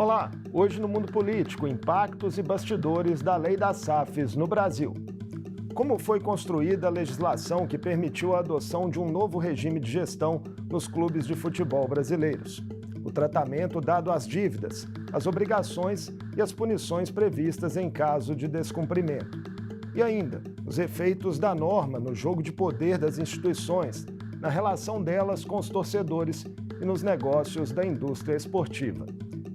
Olá, hoje no Mundo Político, impactos e bastidores da Lei das SAFs no Brasil. Como foi construída a legislação que permitiu a adoção de um novo regime de gestão nos clubes de futebol brasileiros? O tratamento dado às dívidas, as obrigações e as punições previstas em caso de descumprimento. E ainda, os efeitos da norma no jogo de poder das instituições, na relação delas com os torcedores e nos negócios da indústria esportiva.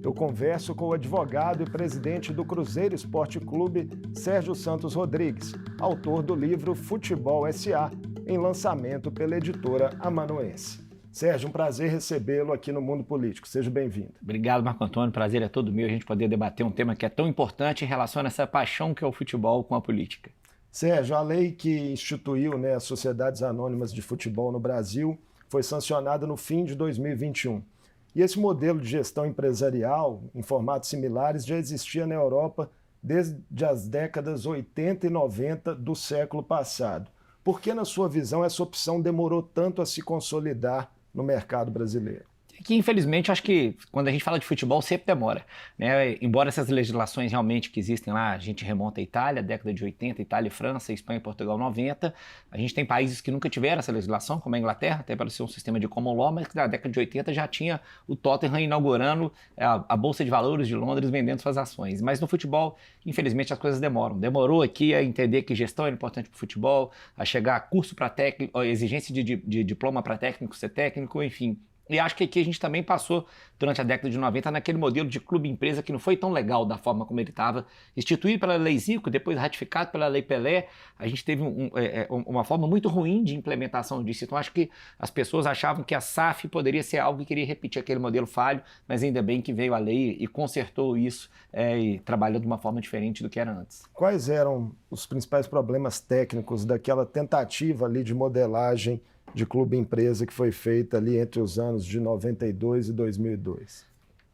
Eu converso com o advogado e presidente do Cruzeiro Esporte Clube, Sérgio Santos Rodrigues, autor do livro Futebol S.A., em lançamento pela editora Amanuense. Sérgio, um prazer recebê-lo aqui no Mundo Político. Seja bem-vindo. Obrigado, Marco Antônio. Prazer é todo meu a gente poder debater um tema que é tão importante em relação a essa paixão que é o futebol com a política. Sérgio, a lei que instituiu as Sociedades Anônimas de Futebol no Brasil foi sancionada no fim de 2021. E esse modelo de gestão empresarial, em formatos similares, já existia na Europa desde as décadas 80 e 90 do século passado. Por que, na sua visão, essa opção demorou tanto a se consolidar no mercado brasileiro? Que, infelizmente, acho que quando a gente fala de futebol sempre demora, né? Embora essas legislações realmente que existem lá, a gente remonta à Itália, década de 80, Itália e França, Espanha e Portugal 90, a gente tem países que nunca tiveram essa legislação, como a Inglaterra, até para ser um sistema de common law, mas que na década de 80 já tinha o Tottenham inaugurando a Bolsa de Valores de Londres vendendo suas ações. Mas no futebol, infelizmente, as coisas demoram. Demorou aqui a entender que gestão era importante para o futebol, a chegar a curso para técnico, a exigência de diploma para técnico, ser técnico, enfim. E acho que aqui a gente também passou, durante a década de 90, naquele modelo de clube-empresa que não foi tão legal da forma como ele estava, instituído pela Lei Zico, depois ratificado pela Lei Pelé. A gente teve uma forma muito ruim de implementação disso. Então acho que as pessoas achavam que a SAF poderia ser algo que queria repetir aquele modelo falho, mas ainda bem que veio a lei e consertou isso e trabalhou de uma forma diferente do que era antes. Quais eram os principais problemas técnicos daquela tentativa ali de modelagem de clube-empresa que foi feita ali entre os anos de 92 e 2002?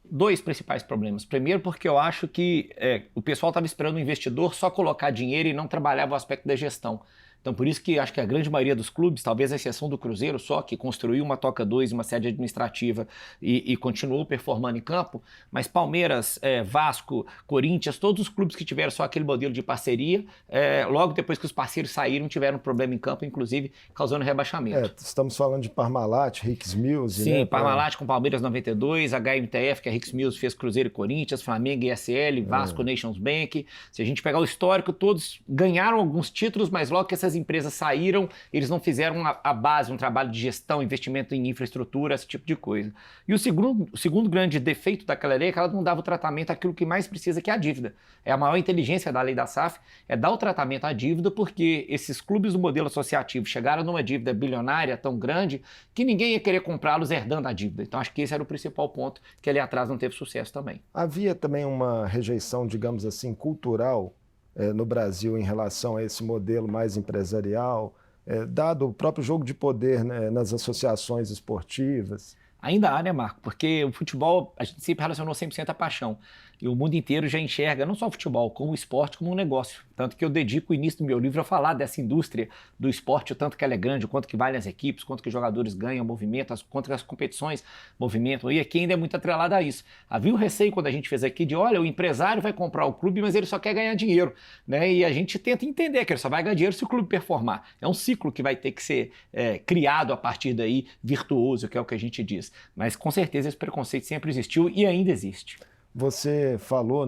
Dois principais problemas. Primeiro, porque eu acho que o pessoal estava esperando o investidor só colocar dinheiro e não trabalhava o aspecto da gestão. Então, por isso que acho que a grande maioria dos clubes, talvez a exceção do Cruzeiro só, que construiu uma Toca 2, uma sede administrativa e continuou performando em campo, mas Palmeiras, Vasco, Corinthians, todos os clubes que tiveram só aquele modelo de parceria, logo depois que os parceiros saíram, tiveram um problema em campo, inclusive causando rebaixamento. Estamos falando de Parmalat, Hicks Mills. Sim, né? Parmalat com Palmeiras 92, HMTF, que a Hicks Mills fez Cruzeiro e Corinthians, Flamengo e ISL, Vasco, Nations Bank. Se a gente pegar o histórico, todos ganharam alguns títulos, mas logo que essas empresas saíram, eles não fizeram a base, um trabalho de gestão, investimento em infraestrutura, esse tipo de coisa. E o segundo grande defeito daquela lei é que ela não dava o tratamento àquilo que mais precisa, que é a dívida. É a maior inteligência da lei da SAF, é dar o tratamento à dívida, porque esses clubes do modelo associativo chegaram numa dívida bilionária tão grande que ninguém ia querer comprá-los herdando a dívida. Então acho que esse era o principal ponto, que ali atrás não teve sucesso também. Havia também uma rejeição, digamos assim, cultural no Brasil em relação a esse modelo mais empresarial, dado o próprio jogo de poder nas associações esportivas? Ainda há, né, Marco? Porque o futebol, a gente sempre relacionou 100% à paixão. E o mundo inteiro já enxerga não só o futebol, como o esporte, como um negócio. Tanto que eu dedico o início do meu livro a falar dessa indústria do esporte, o tanto que ela é grande, o quanto que valem as equipes, quanto que os jogadores ganham movimento, quanto que as competições movimentam. E aqui ainda é muito atrelado a isso. Havia o receio quando a gente fez aqui de, olha, o empresário vai comprar o clube, mas ele só quer ganhar dinheiro, né? E a gente tenta entender que ele só vai ganhar dinheiro se o clube performar. É um ciclo que vai ter que ser criado a partir daí, virtuoso, que é o que a gente diz. Mas com certeza esse preconceito sempre existiu e ainda existe. Você falou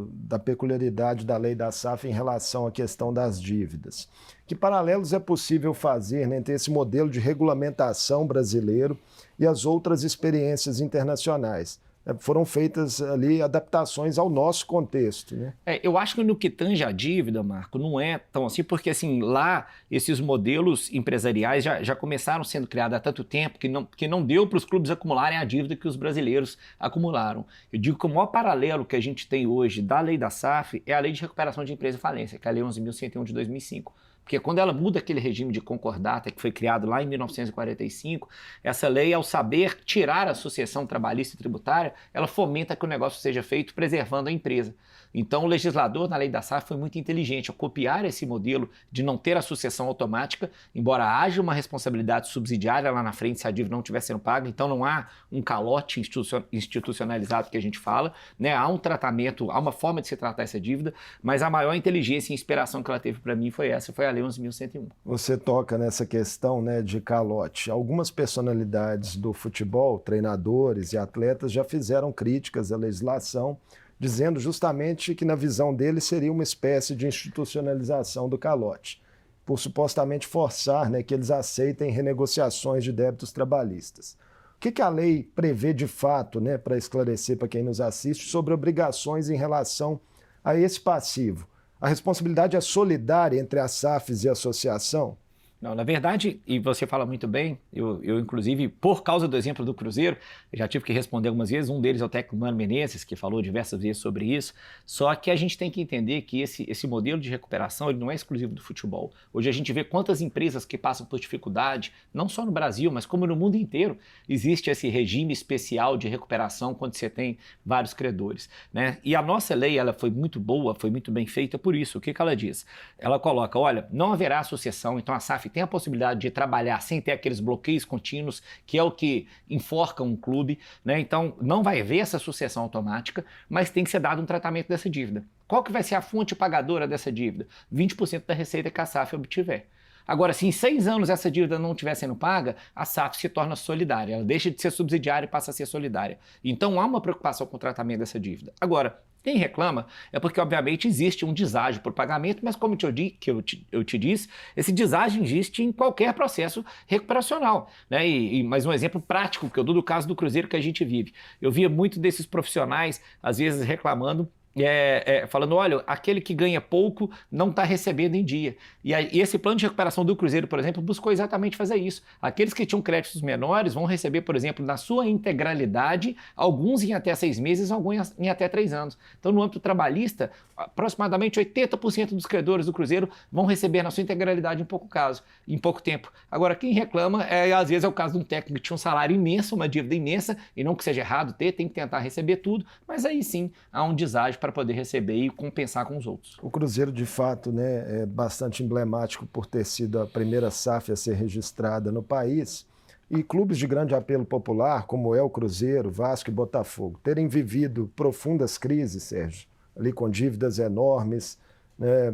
da peculiaridade da lei da SAF em relação à questão das dívidas. Que paralelos é possível fazer entre esse modelo de regulamentação brasileiro e as outras experiências internacionais? Foram feitas ali adaptações ao nosso contexto, né? Eu acho que no que tange a dívida, Marco, não é tão assim, porque assim, lá esses modelos empresariais já começaram sendo criados há tanto tempo que não deu para os clubes acumularem a dívida que os brasileiros acumularam. Eu digo que o maior paralelo que a gente tem hoje da lei da SAF é a lei de recuperação de empresa e falência, que é a lei 11.101 de 2005. Porque quando ela muda aquele regime de concordata que foi criado lá em 1945, essa lei, ao saber tirar a sucessão trabalhista e tributária, ela fomenta que o negócio seja feito preservando a empresa. Então o legislador na lei da SAF foi muito inteligente ao copiar esse modelo de não ter a sucessão automática, embora haja uma responsabilidade subsidiária lá na frente se a dívida não estiver sendo paga, então não há um calote institucionalizado que a gente fala, né? Há um tratamento, há uma forma de se tratar essa dívida, mas a maior inteligência e inspiração que ela teve para mim foi essa, foi a Lei 11.101. Você toca nessa questão, né, de calote. Algumas personalidades do futebol, treinadores e atletas já fizeram críticas à legislação, dizendo justamente que na visão deles seria uma espécie de institucionalização do calote, por supostamente forçar, né, que eles aceitem renegociações de débitos trabalhistas. O que a lei prevê de fato, né, para esclarecer para quem nos assiste, sobre obrigações em relação a esse passivo? A responsabilidade é solidária entre as SAFs e a associação? Não, na verdade, e você fala muito bem, eu inclusive, por causa do exemplo do Cruzeiro, já tive que responder algumas vezes, um deles é o técnico Mano Menezes, que falou diversas vezes sobre isso, só que a gente tem que entender que esse modelo de recuperação ele não é exclusivo do futebol. Hoje a gente vê quantas empresas que passam por dificuldade, não só no Brasil, mas como no mundo inteiro, existe esse regime especial de recuperação quando você tem vários credores, né? E a nossa lei, ela foi muito boa, foi muito bem feita por isso. O que ela diz? Ela coloca, olha, não haverá associação, então a SAF tem a possibilidade de trabalhar sem ter aqueles bloqueios contínuos, que é o que enforca um clube, né? Então não vai haver essa sucessão automática, mas tem que ser dado um tratamento dessa dívida. Qual que vai ser a fonte pagadora dessa dívida? 20% da receita que a SAF obtiver. Agora, se em 6 anos essa dívida não estiver sendo paga, a SAF se torna solidária, ela deixa de ser subsidiária e passa a ser solidária. Então há uma preocupação com o tratamento dessa dívida. Agora, quem reclama é porque, obviamente, existe um deságio por pagamento, mas como eu te disse, esse deságio existe em qualquer processo recuperacional, né? Mais um exemplo prático que eu dou do caso do Cruzeiro que a gente vive. Eu via muito desses profissionais, às vezes, reclamando, falando, olha, aquele que ganha pouco não está recebendo em dia. E esse plano de recuperação do Cruzeiro, por exemplo, buscou exatamente fazer isso. Aqueles que tinham créditos menores vão receber, por exemplo, na sua integralidade, alguns em até 6 meses, alguns em até 3 anos. Então, no âmbito trabalhista, aproximadamente 80% dos credores do Cruzeiro vão receber na sua integralidade em pouco tempo. Agora, quem reclama, às vezes é o caso de um técnico que tinha um salário imenso, uma dívida imensa, e não que seja errado ter, tem que tentar receber tudo, mas aí sim há um deságio para poder receber e compensar com os outros. O Cruzeiro, de fato, né, é bastante emblemático por ter sido a primeira SAF a ser registrada no país, e clubes de grande apelo popular, como é o Cruzeiro, Vasco e Botafogo, terem vivido profundas crises, Sérgio, ali com dívidas enormes, né,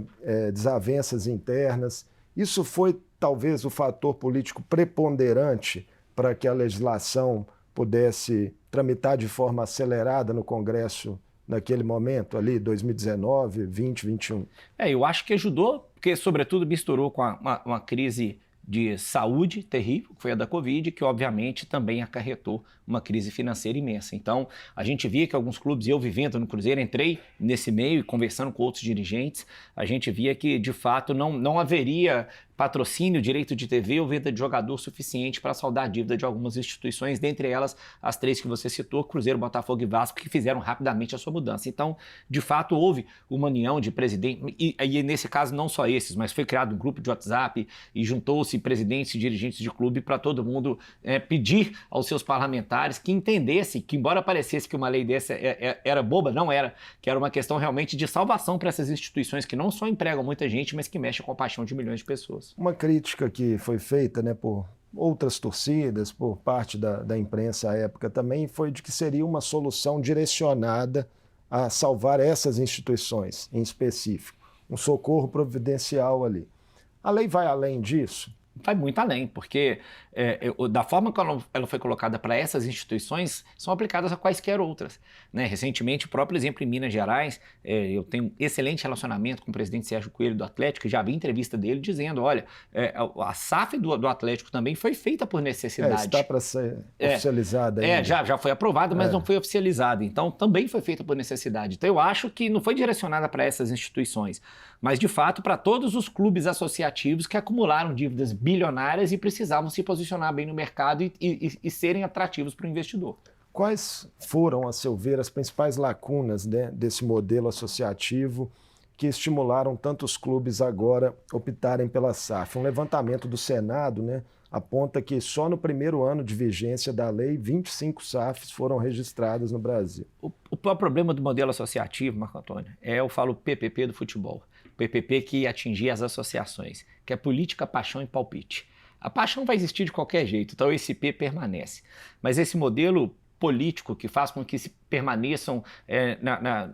desavenças internas. Isso foi talvez o fator político preponderante para que a legislação pudesse tramitar de forma acelerada no Congresso naquele momento ali, 2019, 20, 21? Eu acho que ajudou, porque sobretudo misturou com uma crise de saúde terrível, que foi a da Covid, que obviamente também acarretou uma crise financeira imensa. Então, a gente via que alguns clubes, eu vivendo no Cruzeiro, entrei nesse meio e conversando com outros dirigentes, a gente via que, de fato, não haveria patrocínio, direito de TV ou venda de jogador suficiente para saldar a dívida de algumas instituições, dentre elas as 3 que você citou, Cruzeiro, Botafogo e Vasco, que fizeram rapidamente a sua mudança. Então, de fato, houve uma união de presidentes, e nesse caso não só esses, mas foi criado um grupo de WhatsApp e juntou-se presidentes e dirigentes de clube para todo mundo pedir aos seus parlamentares que entendessem que, embora parecesse que uma lei dessa era boba, não era, que era uma questão realmente de salvação para essas instituições que não só empregam muita gente, mas que mexem com a paixão de milhões de pessoas. Uma crítica que foi feita, né, por outras torcidas, por parte da imprensa à época também, foi de que seria uma solução direcionada a salvar essas instituições em específico, um socorro providencial ali. A lei vai além disso? Vai muito além, porque da forma que ela foi colocada para essas instituições, são aplicadas a quaisquer outras, né? Recentemente, o próprio exemplo em Minas Gerais, eu tenho um excelente relacionamento com o presidente Sérgio Coelho do Atlético, já vi entrevista dele dizendo, olha, a SAF do Atlético também foi feita por necessidade. Está para ser oficializada ainda. Já foi aprovada, mas não foi oficializada, então também foi feita por necessidade. Então eu acho que não foi direcionada para essas instituições, mas de fato para todos os clubes associativos que acumularam dívidas bilionárias e precisavam se posicionar bem no mercado e serem atrativos para o investidor. Quais foram, a seu ver, as principais lacunas, né, desse modelo associativo que estimularam tantos clubes agora optarem pela SAF? Um levantamento do Senado, né, aponta que só no primeiro ano de vigência da lei, 25 SAFs foram registradas no Brasil. O próprio problema do modelo associativo, Marco Antônio, eu falo PPP do futebol. PPP que atingia as associações, que é política, paixão e palpite. A paixão vai existir de qualquer jeito, então esse P permanece. Mas esse modelo político que faz com que se permaneçam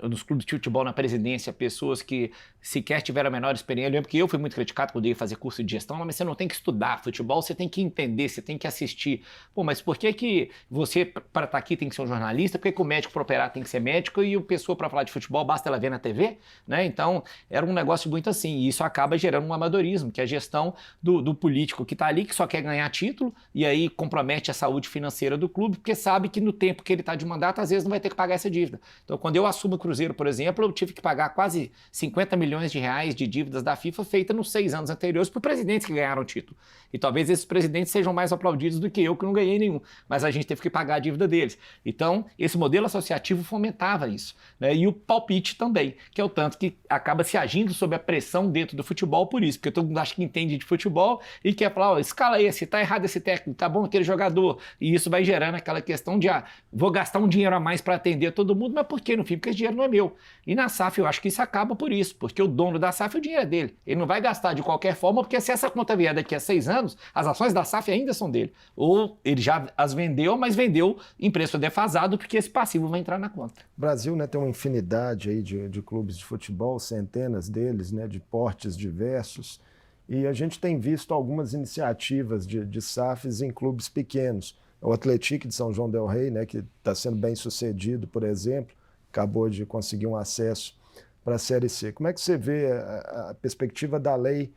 nos clubes de futebol, na presidência, pessoas que sequer tiveram a menor experiência. Eu lembro que eu fui muito criticado quando eu ia fazer curso de gestão, mas você não tem que estudar futebol, você tem que entender, você tem que assistir. Pô, mas por que você, para estar aqui, tem que ser um jornalista? Por que o médico para operar tem que ser médico e a pessoa para falar de futebol basta ela ver na TV? Né? Então, era um negócio muito assim, e isso acaba gerando um amadorismo, que é a gestão do político que está ali, que só quer ganhar título, e aí compromete a saúde financeira do clube, porque sabe que no tempo que ele está de mandato, às vezes não vai ter que pagar essa dívida. Então, quando eu assumo o Cruzeiro, por exemplo, eu tive que pagar quase 50 milhões de reais de dívidas da FIFA feita nos 6 anos anteriores por presidentes que ganharam o título. E talvez esses presidentes sejam mais aplaudidos do que eu, que não ganhei nenhum. Mas a gente teve que pagar a dívida deles. Então, esse modelo associativo fomentava isso. Né? E o palpite também, que é o tanto que acaba se agindo sob a pressão dentro do futebol por isso. Porque todo mundo acha que entende de futebol e quer falar, escala esse, tá errado esse técnico, tá bom aquele jogador. E isso vai gerando aquela questão de, vou gastar um dinheiro a mais para atender todo mundo, mas por quê? No fim, porque esse dinheiro não é meu. E na SAF eu acho que isso acaba por isso, porque o dono da SAF, o dinheiro é dele. Ele não vai gastar de qualquer forma, porque se essa conta vier daqui a 6 anos, as ações da SAF ainda são dele. Ou ele já as vendeu, mas vendeu em preço defasado, porque esse passivo vai entrar na conta. O Brasil, né, tem uma infinidade aí de clubes de futebol, centenas deles, né, de portes diversos, e a gente tem visto algumas iniciativas de SAFs em clubes pequenos. O Atlético de São João del Rei, né, que está sendo bem sucedido, por exemplo, acabou de conseguir um acesso para a Série C. Como é que você vê a perspectiva da lei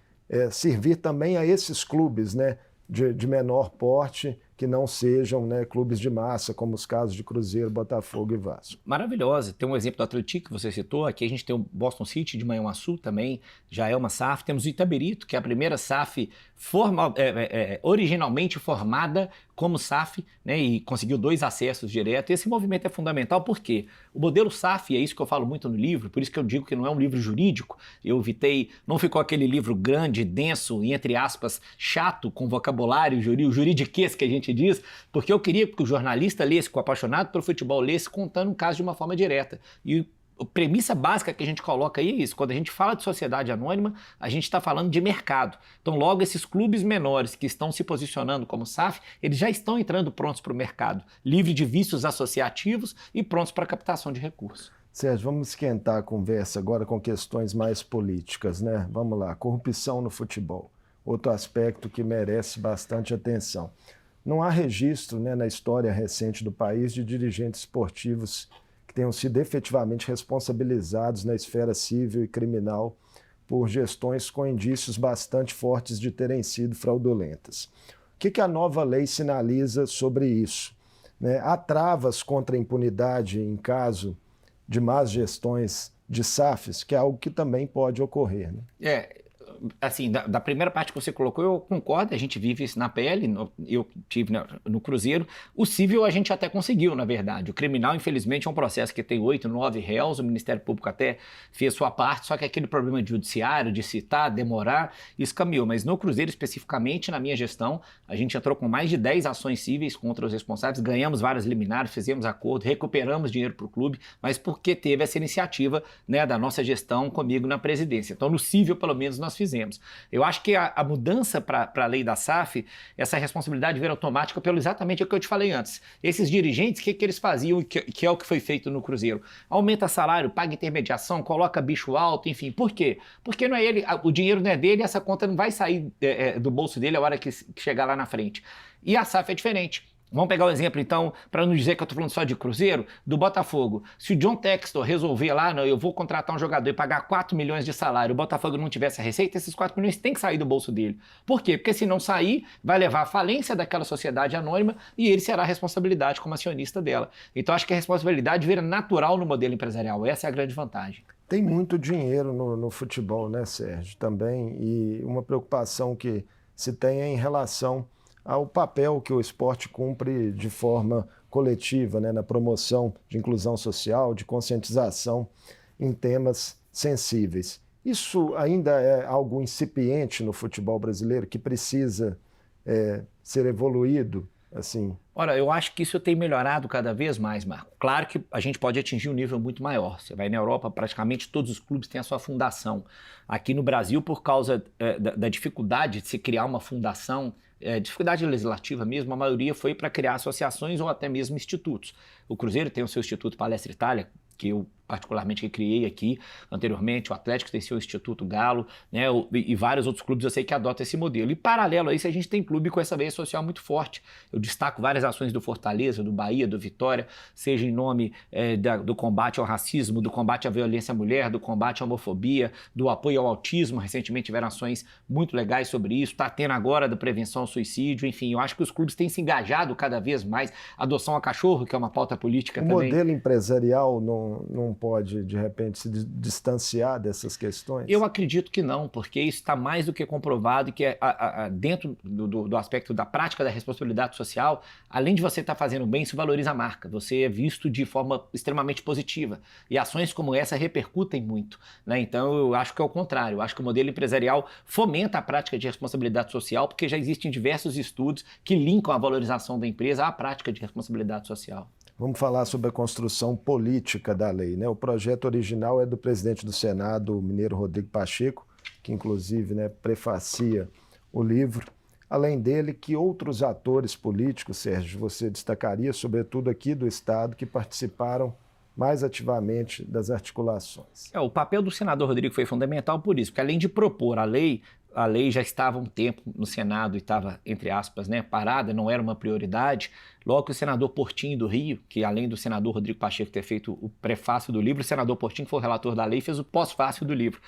servir também a esses clubes, né, de menor porte, que não sejam, né, clubes de massa, como os casos de Cruzeiro, Botafogo e Vasco? Maravilhosa. Tem um exemplo do Atlético que você citou. Aqui a gente tem o Boston City de Manhuaçu também, já é uma SAF. Temos o Itaberito, que é a primeira SAF originalmente formada como SAF, né, e conseguiu 2 acessos direto. Esse movimento é fundamental porque o modelo SAF, e é isso que eu falo muito no livro, por isso que eu digo que não é um livro jurídico, eu evitei, não ficou aquele livro grande, denso e, entre aspas, chato, com vocabulário juridiquês que a gente diz, porque eu queria que o jornalista lesse, que o apaixonado pelo futebol lesse, contando um caso de uma forma direta. E a premissa básica que a gente coloca aí é isso. Quando a gente fala de sociedade anônima, a gente está falando de mercado. Então, logo, esses clubes menores que estão se posicionando como SAF, eles já estão entrando prontos para o mercado, livre de vícios associativos e prontos para a captação de recursos. Sérgio, vamos esquentar a conversa agora com questões mais políticas, né? Vamos lá, corrupção no futebol. Outro aspecto que merece bastante atenção. Não há registro, né, na história recente do país de dirigentes esportivos que tenham sido efetivamente responsabilizados na esfera civil e criminal por gestões com indícios bastante fortes de terem sido fraudulentas. O que a nova lei sinaliza sobre isso? Né? Há travas contra a impunidade em caso de más gestões de SAFs, que é algo que também pode ocorrer, né? Assim, da primeira parte que você colocou, eu concordo, a gente vive isso na pele, eu tive no Cruzeiro. O civil a gente até conseguiu, na verdade. O criminal, infelizmente, é um processo que tem 8, 9 réus, o Ministério Público até fez sua parte, só que aquele problema de judiciário, de citar, demorar, isso caminhou. Mas no Cruzeiro, especificamente, na minha gestão, a gente entrou com mais de 10 ações cíveis contra os responsáveis, ganhamos várias liminares, fizemos acordo, recuperamos dinheiro para o clube, mas porque teve essa iniciativa, né, da nossa gestão comigo na presidência. Então, no civil, pelo menos, nós fizemos. Eu acho que a mudança para a lei da SAF, essa responsabilidade veio automática pelo exatamente o que eu te falei antes. Esses dirigentes, o que eles faziam, que é o que foi feito no Cruzeiro? Aumenta salário, paga intermediação, coloca bicho alto, enfim. Por quê? Porque não é ele, o dinheiro não é dele e essa conta não vai sair do bolso dele a hora que chegar lá na frente. E a SAF é diferente. Vamos pegar o exemplo, então, para não dizer que eu estou falando só de Cruzeiro, do Botafogo. Se o John Textor resolver lá, não, eu vou contratar um jogador e pagar 4 milhões de salário, o Botafogo não tivesse a receita, esses 4 milhões têm que sair do bolso dele. Por quê? Porque se não sair, vai levar à falência daquela sociedade anônima e ele será a responsabilidade como acionista dela. Então, acho que a responsabilidade vira natural no modelo empresarial. Essa é a grande vantagem. Tem muito dinheiro no futebol, né, Sérgio? Também, e uma preocupação que se tem é em relação ao papel que o esporte cumpre de forma coletiva, né, na promoção de inclusão social, de conscientização em temas sensíveis. Isso ainda é algo incipiente no futebol brasileiro que precisa ser evoluído, assim? Ora, eu acho que isso tem melhorado cada vez mais, Marco. Claro que a gente pode atingir um nível muito maior. Você vai na Europa, praticamente todos os clubes têm a sua fundação. Aqui no Brasil, por causa da dificuldade de se criar uma fundação, dificuldade legislativa mesmo, a maioria foi para criar associações ou até mesmo institutos. O Cruzeiro tem o seu Instituto Palestra Itália, que eu particularmente criei aqui anteriormente, o Atlético tem seu Instituto Galo, né, e vários outros clubes eu sei que adotam esse modelo. E paralelo a isso, a gente tem clube com essa veia social muito forte. Eu destaco várias ações do Fortaleza, do Bahia, do Vitória, seja em nome do combate ao racismo, do combate à violência à mulher, do combate à homofobia, do apoio ao autismo. Recentemente tiveram ações muito legais sobre isso, está tendo agora da prevenção ao suicídio, enfim, eu acho que os clubes têm se engajado cada vez mais. Adoção a cachorro, que é uma pauta política também. O modelo empresarial não pode, de repente, se distanciar dessas questões? Eu acredito que não, porque isso está mais do que comprovado que dentro do aspecto da prática da responsabilidade social, além de você estar fazendo bem, isso valoriza a marca. Você é visto de forma extremamente positiva. E ações como essa repercutem muito, né? Então, eu acho que é o contrário. Eu acho que o modelo empresarial fomenta a prática de responsabilidade social, porque já existem diversos estudos que linkam a valorização da empresa à prática de responsabilidade social. Vamos falar sobre a construção política da lei, né? O projeto original é do presidente do Senado, o mineiro Rodrigo Pacheco, que inclusive, né, prefacia o livro. Além dele, que outros atores políticos, Sérgio, você destacaria, sobretudo aqui do Estado, que participaram mais ativamente das articulações? O papel do senador Rodrigo foi fundamental por isso, porque além de propor a lei já estava há um tempo no Senado e estava, entre aspas, né, parada, não era uma prioridade. Logo que o senador Portinho do Rio, que além do senador Rodrigo Pacheco ter feito o prefácio do livro, o senador Portinho, que foi o relator da lei, fez o pós-fácio do livro.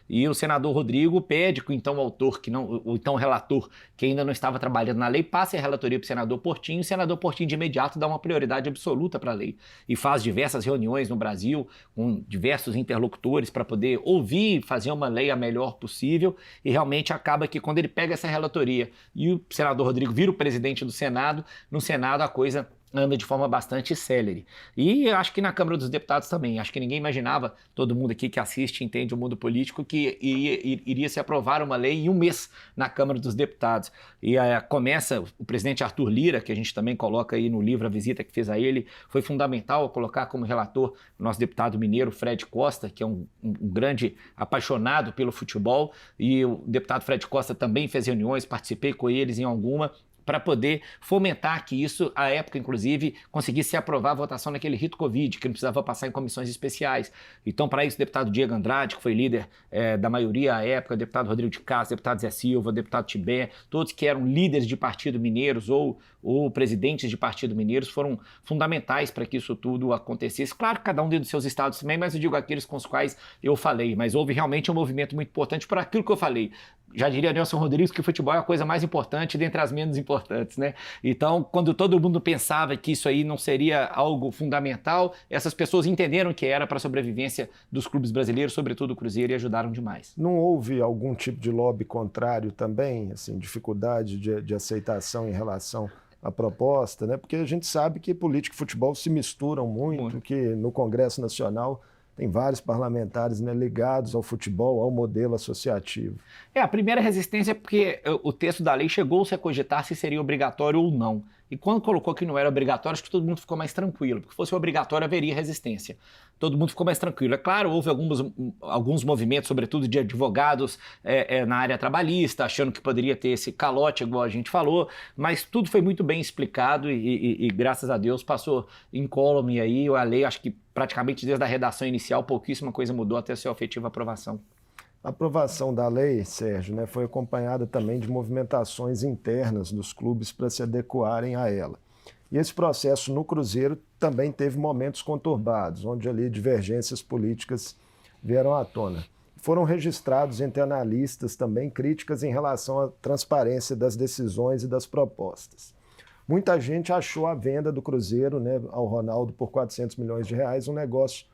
E o senador Rodrigo pede que o então autor, o então relator, que ainda não estava trabalhando na lei, passe a relatoria para o senador Portinho, e o senador Portinho de imediato dá uma prioridade absoluta para a lei. E faz diversas reuniões no Brasil, com diversos interlocutores, para poder ouvir e fazer uma lei a melhor possível, e realmente acaba que quando ele pega essa relatoria e o senador Rodrigo vira o presidente do Senado, no Senado a coisa anda de forma bastante célere. E acho que na Câmara dos Deputados também. Acho que ninguém imaginava, todo mundo aqui que assiste e entende o mundo político, que iria se aprovar uma lei em um mês na Câmara dos Deputados. E começa o presidente Arthur Lira, que a gente também coloca aí no livro, a visita que fez a ele, foi fundamental colocar como relator o nosso deputado mineiro Fred Costa, que é um grande apaixonado pelo futebol, e o deputado Fred Costa também fez reuniões, participei com eles em alguma, para poder fomentar que isso, à época, inclusive, conseguisse aprovar a votação naquele rito Covid, que não precisava passar em comissões especiais. Então, para isso, o deputado Diego Andrade, que foi líder da maioria à época, o deputado Rodrigo de Castro, o deputado Zé Silva, o deputado Tibé, todos que eram líderes de partido mineiros ou presidentes de partido mineiros, foram fundamentais para que isso tudo acontecesse. Claro que cada um dentro dos seus estados também, mas eu digo aqueles com os quais eu falei. Mas houve realmente um movimento muito importante por aquilo que eu falei. Já diria Nelson Rodrigues que o futebol é a coisa mais importante dentre as menos importantes, né? Então, quando todo mundo pensava que isso aí não seria algo fundamental, essas pessoas entenderam que era para a sobrevivência dos clubes brasileiros, sobretudo o Cruzeiro, e ajudaram demais. Não houve algum tipo de lobby contrário também, assim, dificuldade de aceitação em relação à proposta, né? Porque a gente sabe que política e futebol se misturam muito, que no Congresso Nacional tem vários parlamentares, né, ligados ao futebol, ao modelo associativo. A primeira resistência é porque o texto da lei chegou-se a cogitar se seria obrigatório ou não. E quando colocou que não era obrigatório, acho que todo mundo ficou mais tranquilo, porque se fosse obrigatório haveria resistência. Todo mundo ficou mais tranquilo. É claro, houve alguns movimentos, sobretudo de advogados na área trabalhista, achando que poderia ter esse calote, igual a gente falou, mas tudo foi muito bem explicado e graças a Deus passou incólume aí. A lei, acho que praticamente desde a redação inicial, pouquíssima coisa mudou até a sua efetiva aprovação. A aprovação da lei, Sérgio, né, foi acompanhada também de movimentações internas dos clubes para se adequarem a ela. E esse processo no Cruzeiro também teve momentos conturbados, onde ali divergências políticas vieram à tona. Foram registrados entre analistas também críticas em relação à transparência das decisões e das propostas. Muita gente achou a venda do Cruzeiro, né, ao Ronaldo por 400 milhões de reais um negócio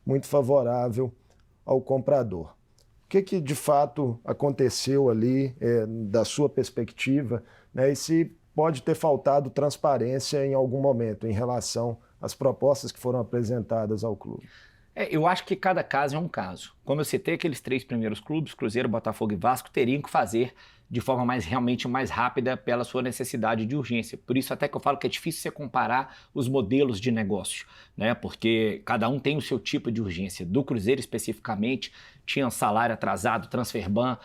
muito favorável ao comprador. O que de fato aconteceu ali, da sua perspectiva, né, e se pode ter faltado transparência em algum momento em relação às propostas que foram apresentadas ao clube? Eu acho que cada caso é um caso. Como eu citei, aqueles 3 primeiros clubes, Cruzeiro, Botafogo e Vasco, teriam que fazer de forma realmente mais rápida pela sua necessidade de urgência. Por isso até que eu falo que é difícil você comparar os modelos de negócio, né? Porque cada um tem o seu tipo de urgência. Do Cruzeiro especificamente, tinha salário atrasado, transfer ban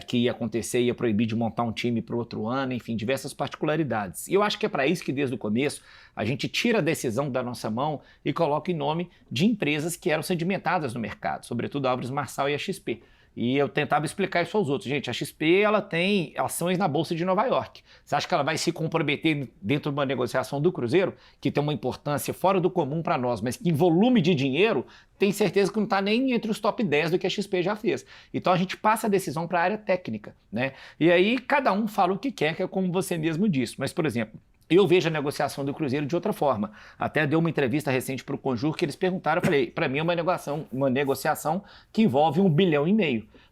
que ia acontecer, ia proibir de montar um time para o outro ano, enfim, diversas particularidades. E eu acho que é para isso que desde o começo a gente tira a decisão da nossa mão e coloca em nome de empresas que eram sedimentadas no mercado, sobretudo a Álvares Marçal e a XP. E eu tentava explicar isso aos outros. Gente, a XP ela tem ações na Bolsa de Nova York. Você acha que ela vai se comprometer dentro de uma negociação do Cruzeiro, que tem uma importância fora do comum para nós, mas que em volume de dinheiro tem certeza que não está nem entre os top 10 do que a XP já fez. Então a gente passa a decisão para a área técnica, né? E aí cada um fala o que quer, que é como você mesmo disse. Mas, por exemplo, eu vejo a negociação do Cruzeiro de outra forma. Até deu uma entrevista recente para o Conjur que eles perguntaram, eu falei, para mim é uma negociação que envolve 1,5 bilhão,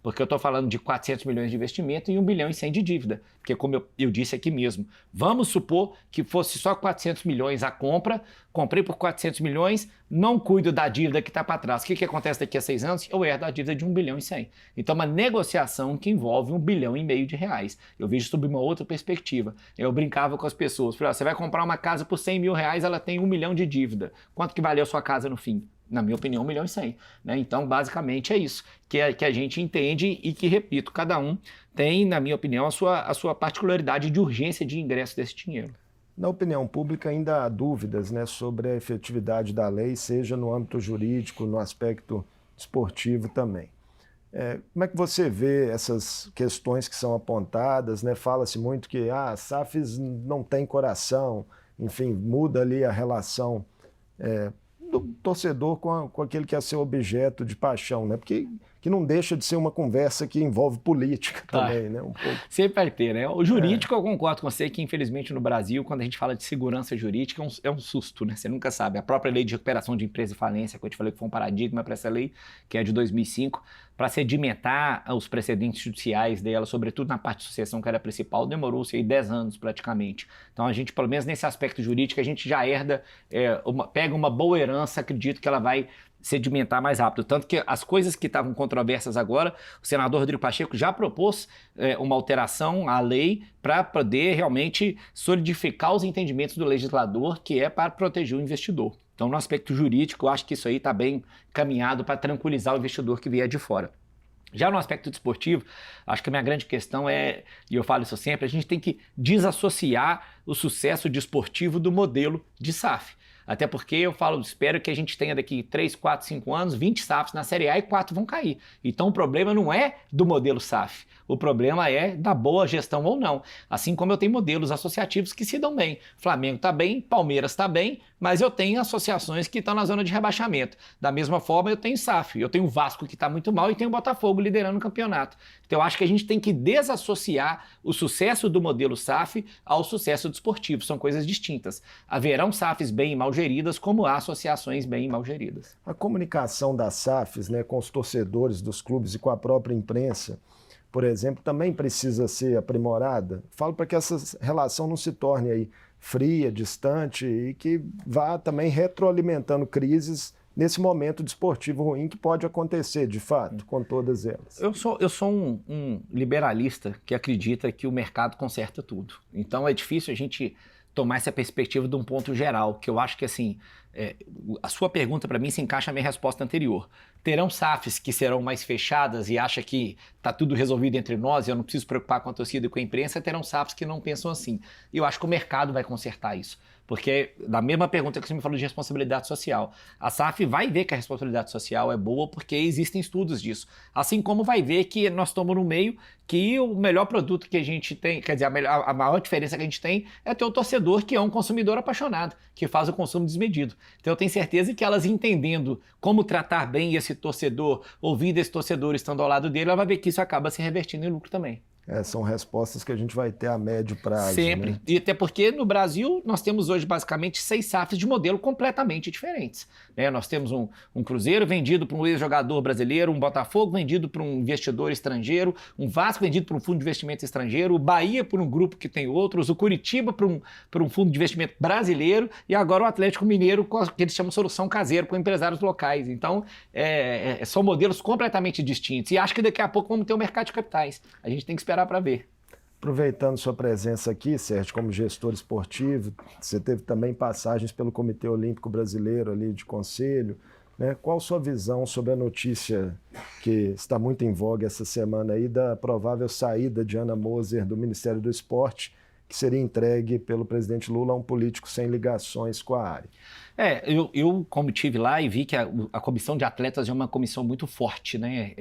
porque eu estou falando de 400 milhões de investimento e 1,1 bilhão de dívida. Porque como eu disse aqui mesmo, vamos supor que fosse só 400 milhões a compra, comprei por 400 milhões, não cuido da dívida que está para trás. O que acontece daqui a 6 anos? Eu herdo a dívida de 1,1 bilhão. Então, uma negociação que envolve 1,5 bilhão de reais. Eu vejo sob uma outra perspectiva. Eu brincava com as pessoas, falei, você vai comprar uma casa por 100 mil reais, ela tem 1 milhão de dívida. Quanto que valeu a sua casa no fim? Na minha opinião, 1,1 bilhão, né? Então, basicamente é isso que a gente entende e que, repito, cada um tem, na minha opinião, a sua particularidade de urgência de ingresso desse dinheiro. Na opinião pública ainda há dúvidas, né, sobre a efetividade da lei, seja no âmbito jurídico, no aspecto esportivo também. Como é que você vê essas questões que são apontadas, né? Fala-se muito que as SAFs não têm coração, enfim, muda ali a relação do torcedor com aquele que é seu objeto de paixão, né? Porque que não deixa de ser uma conversa que envolve política também, né? Um pouco. Sempre vai ter, né? O jurídico, eu concordo com você que, infelizmente, no Brasil, quando a gente fala de segurança jurídica, é um susto, né? Você nunca sabe. A própria lei de recuperação de empresa e falência, que eu te falei que foi um paradigma para essa lei, que é de 2005, para sedimentar os precedentes judiciais dela, sobretudo na parte de sucessão, que era a principal, demorou-se aí 10 anos praticamente. Então, a gente, pelo menos nesse aspecto jurídico, a gente já herda, pega uma boa herança, acredito que ela vai sedimentar mais rápido. Tanto que as coisas que estavam controversas agora, o senador Rodrigo Pacheco já propôs uma alteração à lei para poder realmente solidificar os entendimentos do legislador, que é para proteger o investidor. Então, no aspecto jurídico, eu acho que isso aí está bem caminhado para tranquilizar o investidor que vier de fora. Já no aspecto desportivo, acho que a minha grande questão e eu falo isso sempre, a gente tem que desassociar o sucesso desportivo do modelo de SAF. Até porque eu espero que a gente tenha daqui 3, 4, 5 anos 20 SAFs na Série A e 4 vão cair. Então o problema não é do modelo SAF, o problema é da boa gestão ou não. Assim como eu tenho modelos associativos que se dão bem. Flamengo está bem, Palmeiras está bem, mas eu tenho associações que estão na zona de rebaixamento. Da mesma forma eu tenho SAF, eu tenho o Vasco que está muito mal e tenho o Botafogo liderando o campeonato. Então eu acho que a gente tem que desassociar o sucesso do modelo SAF ao sucesso desportivo. São coisas distintas. Haverão SAFs bem e mal geridas, como há associações bem e mal geridas. A comunicação das SAFs, né, com os torcedores dos clubes e com a própria imprensa, por exemplo, também precisa ser aprimorada. Falo para que essa relação não se torne aí fria, distante e que vá também retroalimentando crises nesse momento desportivo ruim que pode acontecer, de fato, com todas elas. Eu sou um liberalista que acredita que o mercado conserta tudo. Então é difícil a gente tomar essa perspectiva de um ponto geral, que eu acho que assim, a sua pergunta para mim se encaixa na minha resposta anterior. Terão SAFs que serão mais fechadas e acha que está tudo resolvido entre nós e eu não preciso preocupar com a torcida e com a imprensa, terão SAFs que não pensam assim. E eu acho que o mercado vai consertar isso. Porque, da mesma pergunta que você me falou de responsabilidade social, a SAF vai ver que a responsabilidade social é boa porque existem estudos disso. Assim como vai ver que nós estamos no meio que o melhor produto que a gente tem, quer dizer, a maior diferença que a gente tem é ter o torcedor que é um consumidor apaixonado, que faz o consumo desmedido. Então eu tenho certeza que elas entendendo como tratar bem esse torcedor, ouvindo esse torcedor estando ao lado dele, ela vai ver que isso acaba se revertindo em lucro também. São respostas que a gente vai ter a médio prazo. Sempre. Né? E até porque no Brasil nós temos hoje basicamente 6 SAFs de modelo completamente diferentes. Né? Nós temos um Cruzeiro vendido para um ex-jogador brasileiro, um Botafogo vendido para um investidor estrangeiro, um Vasco vendido para um fundo de investimento estrangeiro, o Bahia por um grupo que tem outros, o Curitiba para um fundo de investimento brasileiro e agora o Atlético Mineiro, que eles chamam solução caseira, com empresários locais. Então, são modelos completamente distintos. E acho que daqui a pouco vamos ter um mercado de capitais. A gente tem que esperar para ver. Aproveitando sua presença aqui, Sérgio, como gestor esportivo, você teve também passagens pelo Comitê Olímpico Brasileiro ali de conselho, né? Qual a sua visão sobre a notícia que está muito em voga essa semana aí da provável saída de Ana Moser do Ministério do Esporte, que seria entregue pelo presidente Lula a um político sem ligações com a área? Eu como estive lá e vi que a comissão de atletas é uma comissão muito forte, né?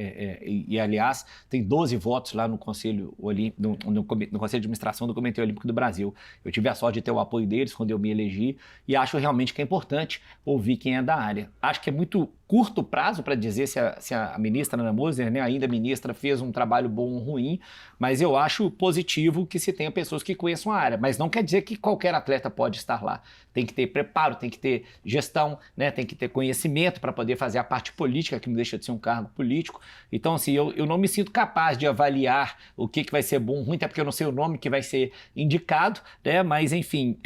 Aliás, tem 12 votos lá no Conselho Olímpico, no Conselho de Administração do Comitê Olímpico do Brasil. Eu tive a sorte de ter o apoio deles quando eu me elegi e acho realmente que é importante ouvir quem é da área. Acho que é muito curto prazo para dizer se a ministra Ana Moser, né, ainda ministra, fez um trabalho bom ou ruim, mas eu acho positivo que se tenha pessoas que conheçam a área. Mas não quer dizer que qualquer atleta pode estar lá. Tem que ter preparo, tem que ter gestão, né, tem que ter conhecimento para poder fazer a parte política, que não deixa de ser um cargo político. Então, assim, eu não me sinto capaz de avaliar o que vai ser bom ou ruim, até porque eu não sei o nome que vai ser indicado, né, mas enfim...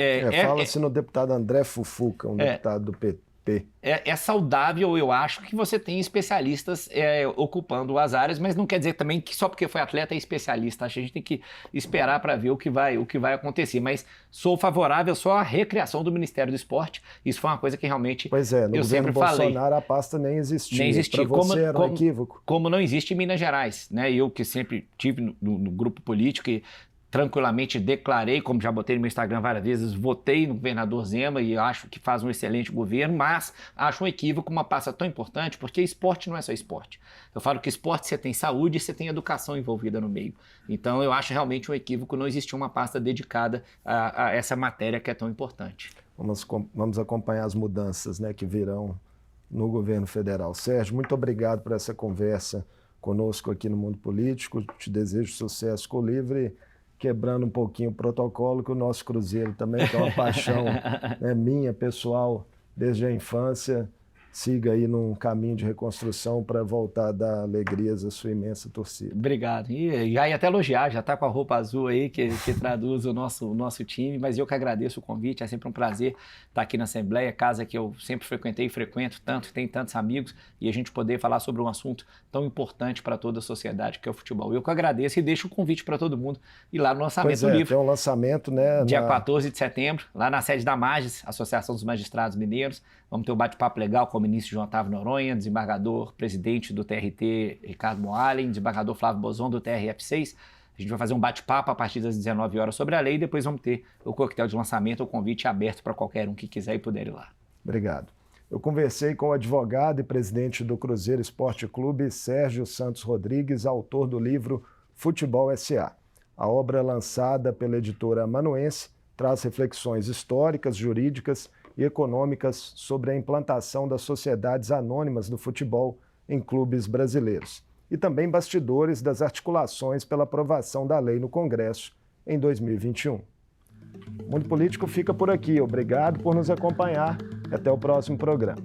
Fala-se no deputado André Fufuca, deputado do PT. É saudável, eu acho, que você tem especialistas ocupando as áreas, mas não quer dizer também que só porque foi atleta é especialista. Acho que a gente tem que esperar para ver o que vai acontecer. Mas sou favorável só à recriação do Ministério do Esporte. Isso foi uma coisa que realmente no eu sempre falei. Bolsonaro a pasta nem existia. Nem existia. Para você era um equívoco. Como não existe em Minas Gerais, né? Eu que sempre tive no grupo político e tranquilamente declarei, como já botei no meu Instagram várias vezes, votei no governador Zema e acho que faz um excelente governo, mas acho um equívoco uma pasta tão importante, porque esporte não é só esporte. Eu falo que esporte você tem saúde e você tem educação envolvida no meio. Então eu acho realmente um equívoco não existir uma pasta dedicada a essa matéria que é tão importante. Vamos acompanhar as mudanças, né, que virão no governo federal. Sérgio, muito obrigado por essa conversa conosco aqui no Mundo Político. Te desejo sucesso com o livro e quebrando um pouquinho o protocolo, que o nosso Cruzeiro também, que é uma paixão minha, pessoal, desde a infância, siga aí num caminho de reconstrução para voltar a dar alegrias à sua imensa torcida. Obrigado. E já ia até elogiar, já está com a roupa azul aí, que traduz o nosso time, mas eu que agradeço o convite, é sempre um prazer estar aqui na Assembleia, casa que eu sempre frequentei e frequento tanto, tenho tantos amigos, e a gente poder falar sobre um assunto tão importante para toda a sociedade, que é o futebol. Eu que agradeço e deixo o convite para todo mundo ir lá no lançamento do livro. Tem um lançamento, né? Dia 14 de setembro, lá na sede da MAGES, Associação dos Magistrados Mineiros. Vamos ter um bate-papo legal com o ministro João Otávio Noronha, desembargador presidente do TRT, Ricardo Moalen, desembargador Flávio Bozon, do TRF6. A gente vai fazer um bate-papo a partir das 19 horas sobre a lei e depois vamos ter o coquetel de lançamento, o convite aberto para qualquer um que quiser e puder ir lá. Obrigado. Eu conversei com o advogado e presidente do Cruzeiro Esporte Clube, Sérgio Santos Rodrigues, autor do livro Futebol S.A. A obra lançada pela editora Amanuense traz reflexões históricas, jurídicas e econômicas sobre a implantação das sociedades anônimas do futebol em clubes brasileiros e também bastidores das articulações pela aprovação da lei no Congresso em 2021. O Mundo Político fica por aqui. Obrigado por nos acompanhar. Até o próximo programa.